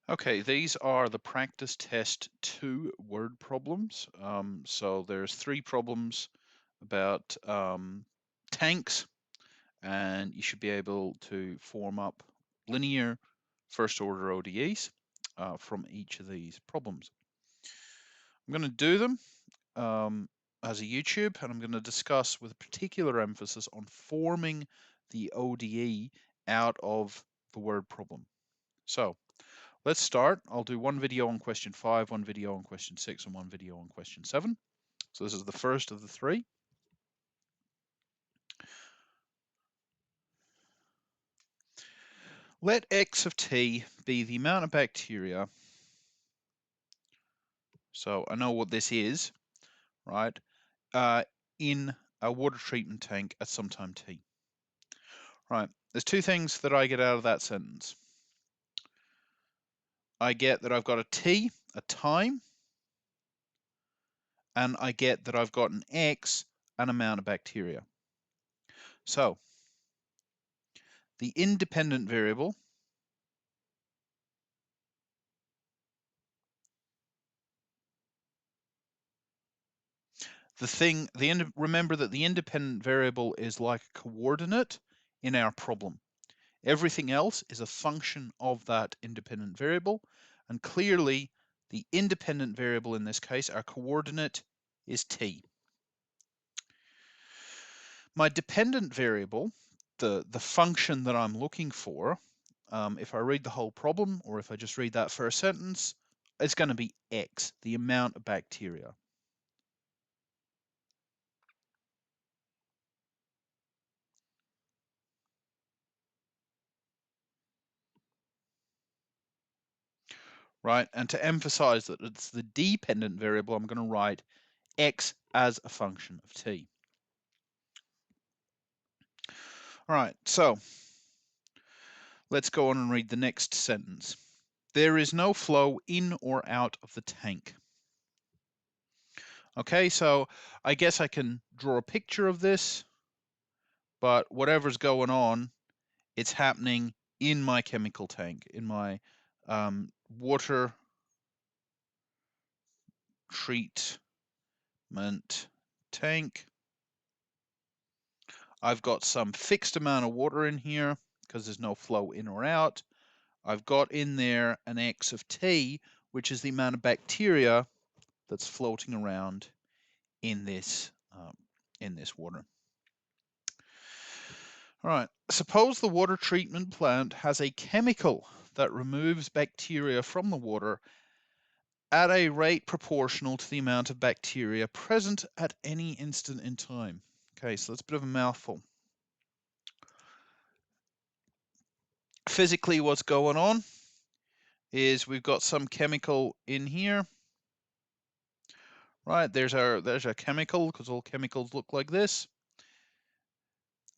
Okay, these are the practice test 2 word problems. So there's 3 problems about tanks, and you should be able to form up linear first order ODEs from each of these problems. I'm going to do them as a YouTube, and I'm going to discuss with a particular emphasis on forming the ODE out of the word problem. So let's start. I'll do one video on question 5, one video on question 6, and one video on question 7. So this is the first of the 3. Let x of t be the amount of bacteria. So I know what this is, right? In a water treatment tank at some time t. Right, there's 2 things that I get out of that sentence. I get that I've got a t, a time, and I get that I've got an x, an amount of bacteria. So the independent variable remember that the independent variable is like a coordinate in our problem. Everything else is a function of that independent variable, and clearly the independent variable in this case, our coordinate, is t. My dependent variable, the function that I'm looking for, if I read the whole problem or if I just read that first sentence, it's going to be x, the amount of bacteria. Right, and to emphasize that it's the dependent variable, I'm going to write x as a function of t. All right, so let's go on and read the next sentence. There is no flow in or out of the tank. Okay, so I guess I can draw a picture of this, but whatever's going on, it's happening in my chemical tank, in my water treatment tank. I've got some fixed amount of water in here because there's no flow in or out. I've got in there an x of t, which is the amount of bacteria that's floating around in this water. All right, suppose the water treatment plant has a chemical that removes bacteria from the water at a rate proportional to the amount of bacteria present at any instant in time. Okay, so that's a bit of a mouthful. Physically, what's going on is we've got some chemical in here. Right, there's our chemical, because all chemicals look like this.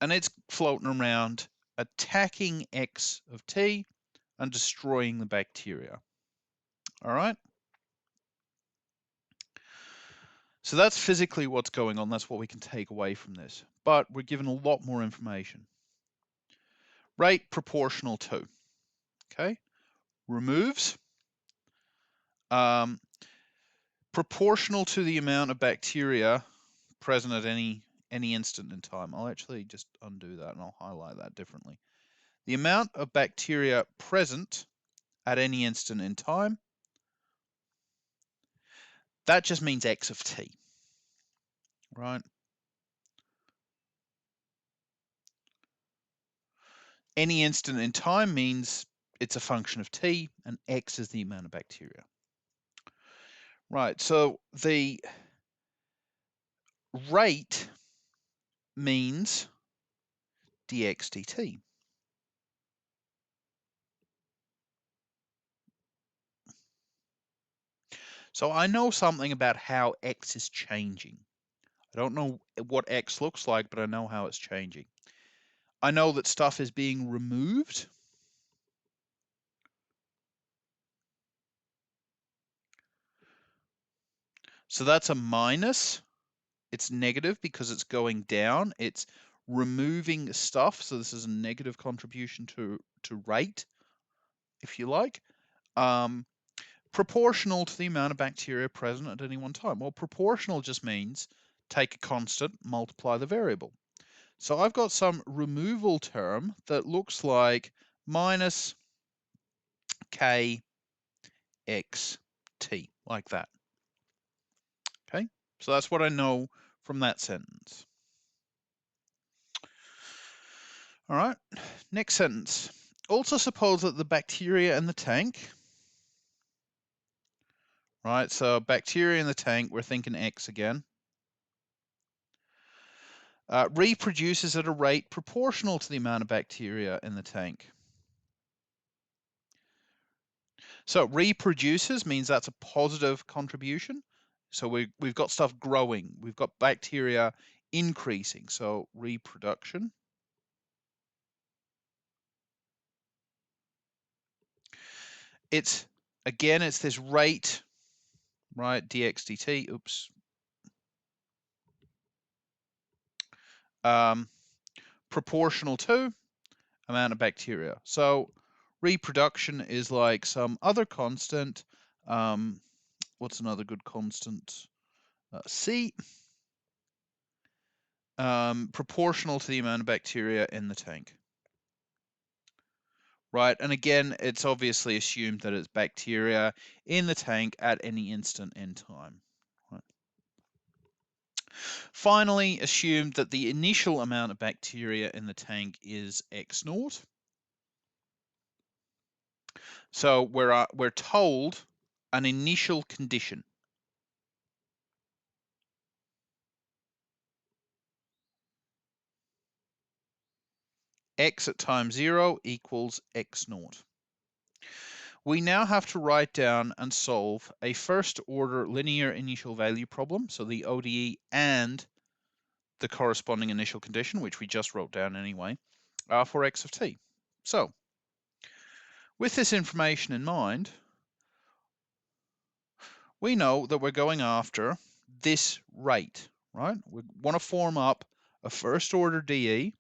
And it's floating around, attacking x of t and destroying the bacteria. All right? So that's physically what's going on. That's what we can take away from this. But we're given a lot more information. Rate proportional to. Okay? Removes. Proportional to the amount of bacteria present at any instant in time. I'll actually just undo that and I'll highlight that differently. The amount of bacteria present at any instant in time, that just means x of t, right? Any instant in time means it's a function of t, and x is the amount of bacteria. Right, so the rate means dx dt. So I know something about how x is changing. I don't know what x looks like, but I know how it's changing. I know that stuff is being removed. So that's a minus. It's negative because it's going down. It's removing stuff. So this is a negative contribution to rate, if you like. proportional to the amount of bacteria present at any one time. Well, proportional just means take a constant, multiply the variable. So I've got some removal term that looks like minus k x t, like that. Okay, so that's what I know from that sentence. All right, next sentence. Also suppose that the bacteria in the tank, right, so bacteria in the tank, we're thinking X again, reproduces at a rate proportional to the amount of bacteria in the tank. So reproduces means that's a positive contribution. So we've got stuff growing. We've got bacteria increasing. So reproduction. It's, again, it's this rate, right? dx dt, oops. Proportional to amount of bacteria. So reproduction is like some other constant. What's another good constant? C. Proportional to the amount of bacteria in the tank. Right, and again, it's obviously assumed that it's bacteria in the tank at any instant in time. Right. Finally, assume that the initial amount of bacteria in the tank is X naught. So we're told an initial condition. X at time 0 equals X naught. We now have to write down and solve a first order linear initial value problem, so the ODE and the corresponding initial condition, which we just wrote down anyway, for X of t. So with this information in mind, we know that we're going after this rate, right? We want to form up a first order dE.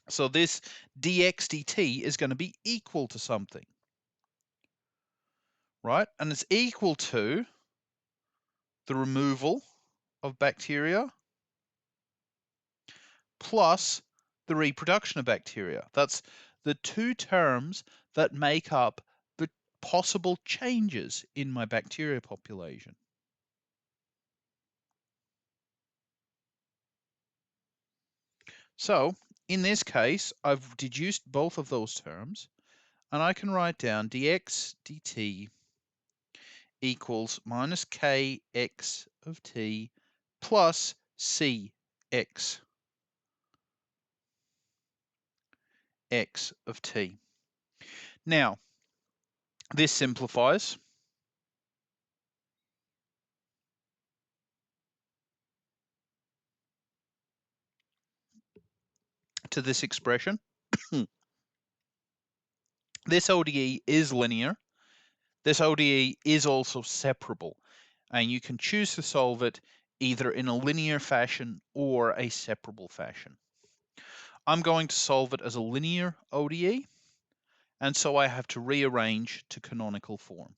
So this dx dt is going to be equal to something, right? And it's equal to the removal of bacteria plus the reproduction of bacteria. That's the two terms that make up the possible changes in my bacteria population. So in this case, I've deduced both of those terms, and I can write down dx dt equals minus kx of t plus cx x of t. Now, this simplifies to this expression. This ODE is linear. This ODE is also separable, and you can choose to solve it either in a linear fashion or a separable fashion. I'm going to solve it as a linear ODE, and so I have to rearrange to canonical form.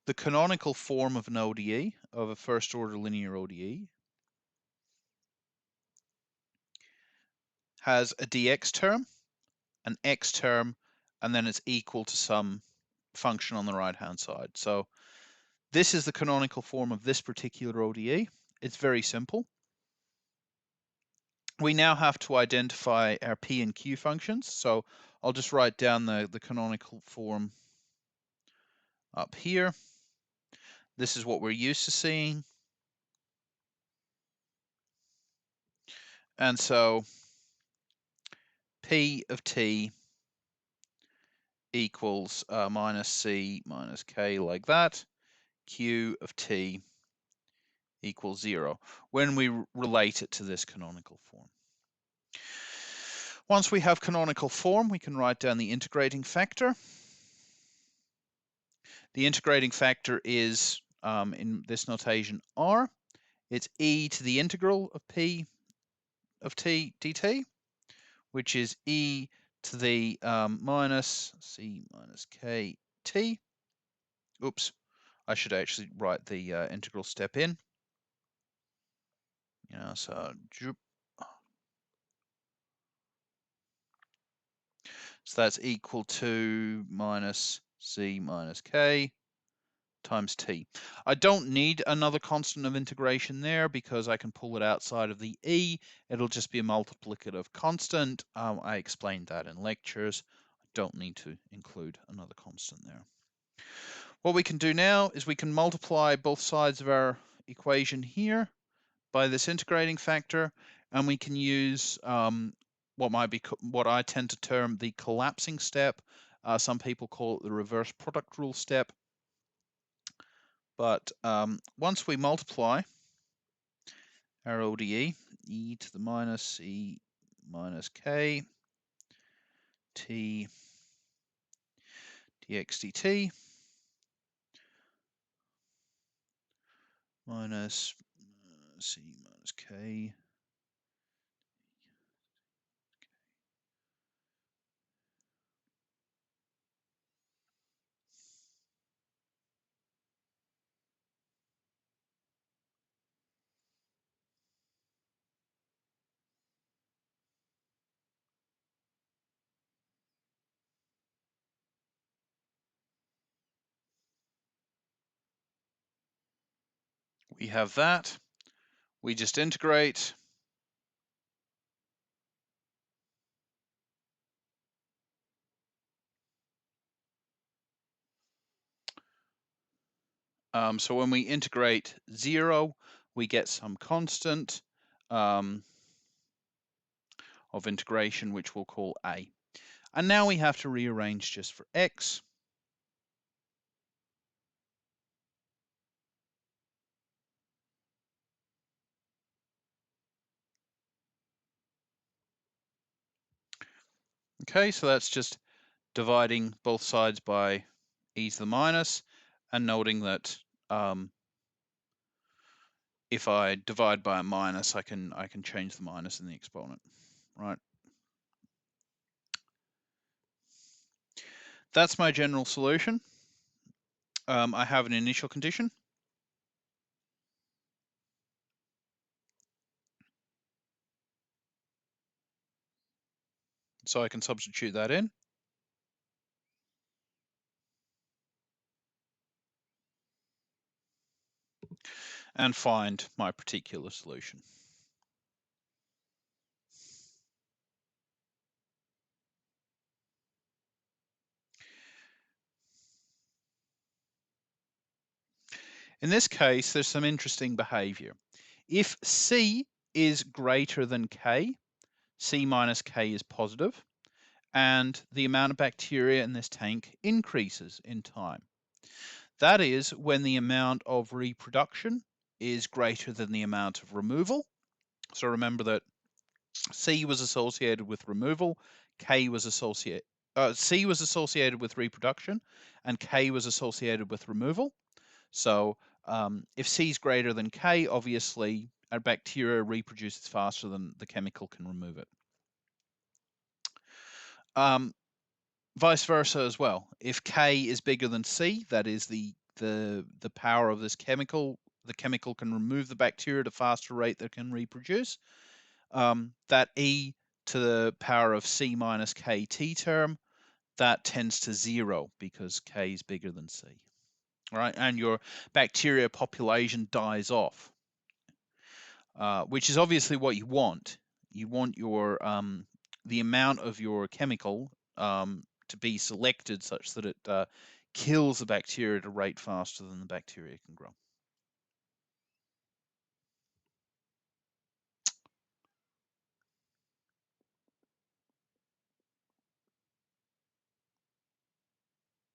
The canonical form of an ODE, of a first order linear ODE, has a dx term, an x term, and then it's equal to some function on the right hand side. So this is the canonical form of this particular ODE. It's very simple. We now have to identify our P and Q functions. So I'll just write down the canonical form up here. This is what we're used to seeing. And so P of T equals minus C minus K, like that. Q of T equals 0 when we relate it to this canonical form. Once we have canonical form, we can write down the integrating factor. The integrating factor is, in this notation, R. It's e to the integral of P of T dt, which is e to the minus C minus KT. Oops, I should actually write the integral step in. So that's equal to minus C minus K times T. I don't need another constant of integration there because I can pull it outside of the E. It'll just be a multiplicative constant. I explained that in lectures. I don't need to include another constant there. What we can do now is we can multiply both sides of our equation here by this integrating factor, and we can use what I tend to term the collapsing step. Some people call it the reverse product rule step. But once we multiply our ODE, e to the minus c minus k t dx dt minus c minus k we have that. We just integrate. So when we integrate 0, we get some constant of integration, which we'll call a. And now we have to rearrange just for x. Okay, so that's just dividing both sides by e to the minus, and noting that if I divide by a minus, I can change the minus in the exponent, right? That's my general solution. I have an initial condition. So I can substitute that in. And find my particular solution. In this case, there's some interesting behavior. If C is greater than K, C minus K is positive, and the amount of bacteria in this tank increases in time. That is when the amount of reproduction is greater than the amount of removal. So remember that C was associated with removal, C was associated with reproduction, and K was associated with removal. So if C is greater than K, obviously our bacteria reproduces faster than the chemical can remove it. Vice versa as well. If K is bigger than C, that is the power of this chemical, the chemical can remove the bacteria at a faster rate that can reproduce. That E to the power of C minus KT term, that tends to 0 because K is bigger than C. Right, and your bacteria population dies off, which is obviously what you want. You want your the amount of your chemical to be selected such that it kills the bacteria at a rate faster than the bacteria can grow.